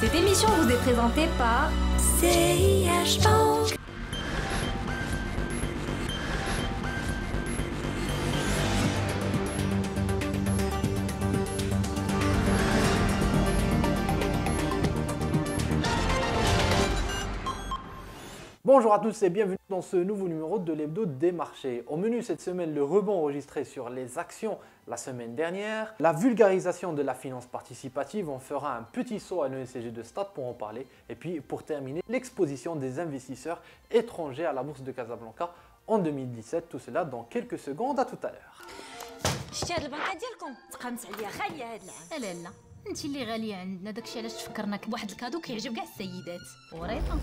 Cette émission vous est présentée par CIH Bank. Bonjour à tous et bienvenue dans ce nouveau numéro de l'hebdo des marchés. Au menu cette semaine, le rebond enregistré sur les actions la semaine dernière, la vulgarisation de la finance participative, on fera un petit saut à l'ESG de Stade pour en parler, et puis pour terminer, l'exposition des investisseurs étrangers à la bourse de Casablanca en 2017, tout cela dans quelques secondes, à tout à l'heure. شتي هاد البنكه ديالكم تقامت عليا غاليه هاد العام. لا لا انت اللي غاليه عندنا، داكشي علاش تفكرناك بواحد الكادو كيعجب كاع السيدات. وريطه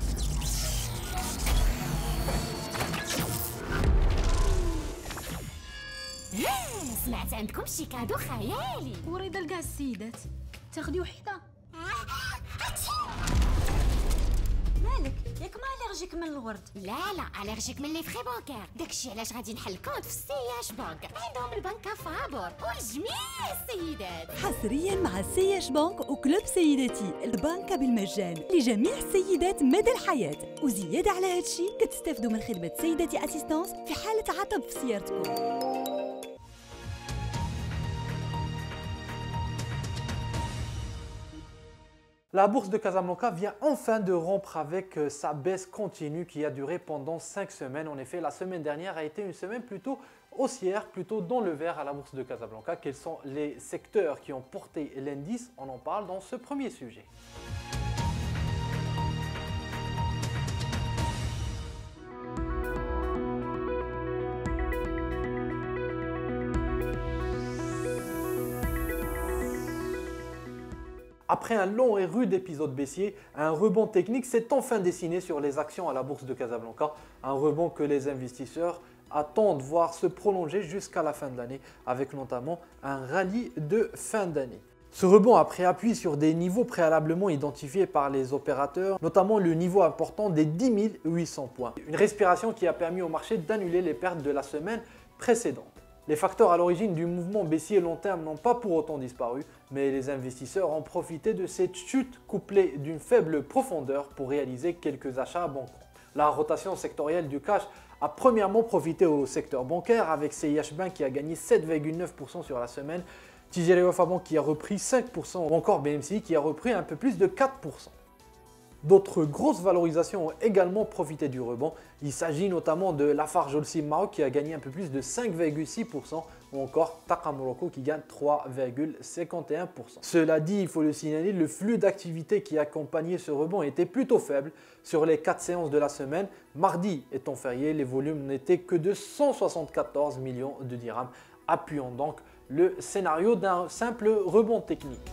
سمعت عندكم شي كادو خيالي. وريضه لكاع السيدات، تاخدي وحده. مالك ياك ما اليرجيك من الورد؟ لا اليرجيك من لي فري بانكير. داكشي علاش غادي نحل كونت في CIH بانك، عندهم البنكه فابور والجميع السيدات. حصريا مع CIH بانك وكلوب سيداتي، البنكة بالمجان لجميع السيدات مدى الحياة، وزيادة على هادشي كتستافدوا من خدمة سيداتي اسيستانس في حالة عطب في سيارتكم. La bourse de Casablanca vient enfin de rompre avec sa baisse continue qui a duré pendant 5 semaines. En effet, la semaine dernière a été une semaine plutôt haussière, plutôt dans le vert à la bourse de Casablanca. Quels sont les secteurs qui ont porté l'indice? On en parle dans ce premier sujet. Après un long et rude épisode baissier, un rebond technique s'est enfin dessiné sur les actions à la bourse de Casablanca. Un rebond que les investisseurs attendent voir se prolonger jusqu'à la fin de l'année, avec notamment un rallye de fin d'année. Ce rebond a pris appui sur des niveaux préalablement identifiés par les opérateurs, notamment le niveau important des 10 800 points. Une respiration qui a permis au marché d'annuler les pertes de la semaine précédente. Les facteurs à l'origine du mouvement baissier long terme n'ont pas pour autant disparu, mais les investisseurs ont profité de cette chute couplée d'une faible profondeur pour réaliser quelques achats bancaires. La rotation sectorielle du cash a premièrement profité au secteur bancaire avec CIH Bank qui a gagné 7,9% sur la semaine, Tijeri Wafa Bank qui a repris 5% ou encore BMCI qui a repris un peu plus de 4%. D'autres grosses valorisations ont également profité du rebond. Il s'agit notamment de Lafarge Holcim Maroc qui a gagné un peu plus de 5,6% ou encore Taqa Morocco qui gagne 3,51%. Cela dit, il faut le signaler, le flux d'activité qui accompagnait ce rebond était plutôt faible. Sur les 4 séances de la semaine, mardi étant férié, les volumes n'étaient que de 174 millions de dirhams, appuyant donc le scénario d'un simple rebond technique.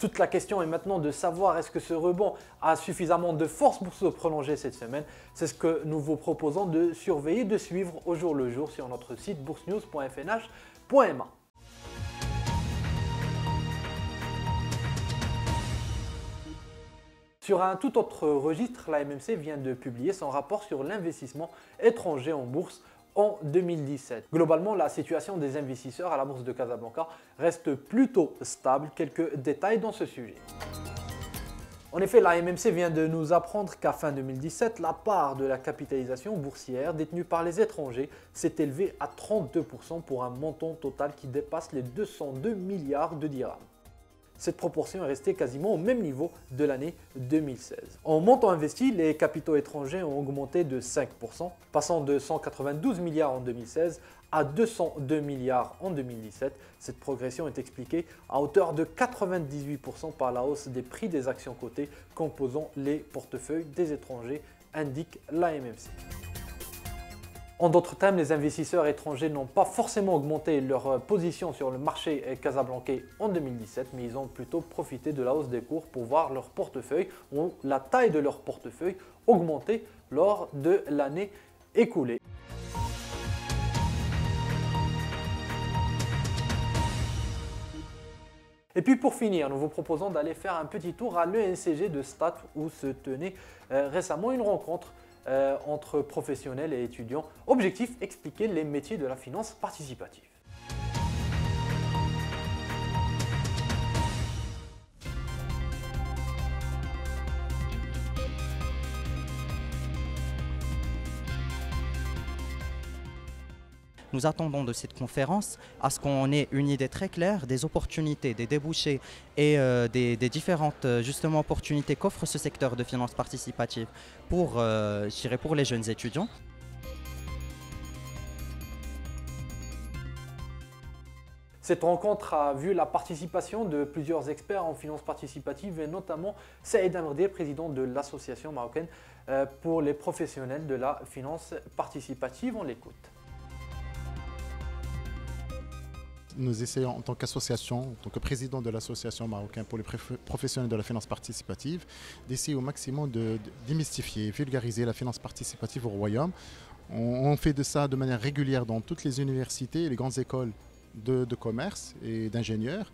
Toute la question est maintenant de savoir est-ce que ce rebond a suffisamment de force pour se prolonger cette semaine. C'est ce que nous vous proposons de surveiller, de suivre au jour le jour sur notre site boursenews.fnh.ma. Sur un tout autre registre, la MMC vient de publier son rapport sur l'investissement étranger en bourse en 2017. Globalement, la situation des investisseurs à la bourse de Casablanca reste plutôt stable. Quelques détails dans ce sujet. En effet, la MMC vient de nous apprendre qu'à fin 2017, la part de la capitalisation boursière détenue par les étrangers s'est élevée à 32% pour un montant total qui dépasse les 202 milliards de dirhams. Cette proportion est restée quasiment au même niveau de l'année 2016. En montant investi, les capitaux étrangers ont augmenté de 5%, passant de 192 milliards en 2016 à 202 milliards en 2017. Cette progression est expliquée à hauteur de 98% par la hausse des prix des actions cotées composant les portefeuilles des étrangers, indique la MMC. En d'autres termes, les investisseurs étrangers n'ont pas forcément augmenté leur position sur le marché casablancais en 2017, mais ils ont plutôt profité de la hausse des cours pour voir leur portefeuille ou la taille de leur portefeuille augmenter lors de l'année écoulée. Et puis pour finir, nous vous proposons d'aller faire un petit tour à l'ESG de Stade où se tenait récemment une rencontre entre professionnels et étudiants. Objectif, expliquer les métiers de la finance participative. Nous attendons de cette conférence à ce qu'on ait une idée très claire des opportunités, des débouchés et des différentes justement opportunités qu'offre ce secteur de finance participative pour, je dirais, pour les jeunes étudiants. Cette rencontre a vu la participation de plusieurs experts en finance participative et notamment Saïd Amrdé, président de l'association marocaine pour les professionnels de la finance participative. On l'écoute. Nous essayons en tant qu'association, en tant que président de l'association marocaine pour les professionnels de la finance participative, d'essayer au maximum de démystifier, vulgariser la finance participative au Royaume. On fait de ça de manière régulière dans toutes les universités et les grandes écoles de commerce et d'ingénieurs.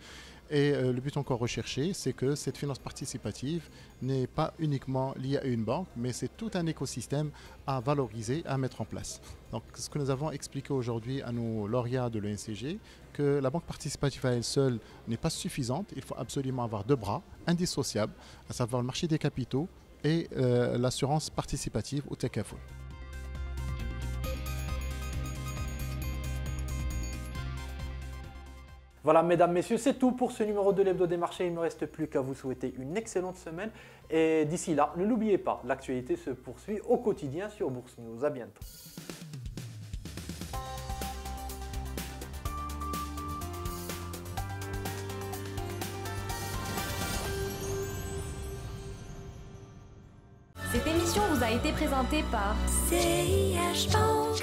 Et le but encore recherché, c'est que cette finance participative n'est pas uniquement liée à une banque, mais c'est tout un écosystème à valoriser, à mettre en place. Donc ce que nous avons expliqué aujourd'hui à nos lauréats de l'ENCG, que la banque participative à elle seule n'est pas suffisante, il faut absolument avoir deux bras indissociables, à savoir le marché des capitaux et l'assurance participative ou Takaful. Voilà, mesdames, messieurs, c'est tout pour ce numéro de l'Hebdo des marchés. Il ne me reste plus qu'à vous souhaiter une excellente semaine. Et d'ici là, ne l'oubliez pas, l'actualité se poursuit au quotidien sur Bourse News. À bientôt. Cette émission vous a été présentée par CIH Bank.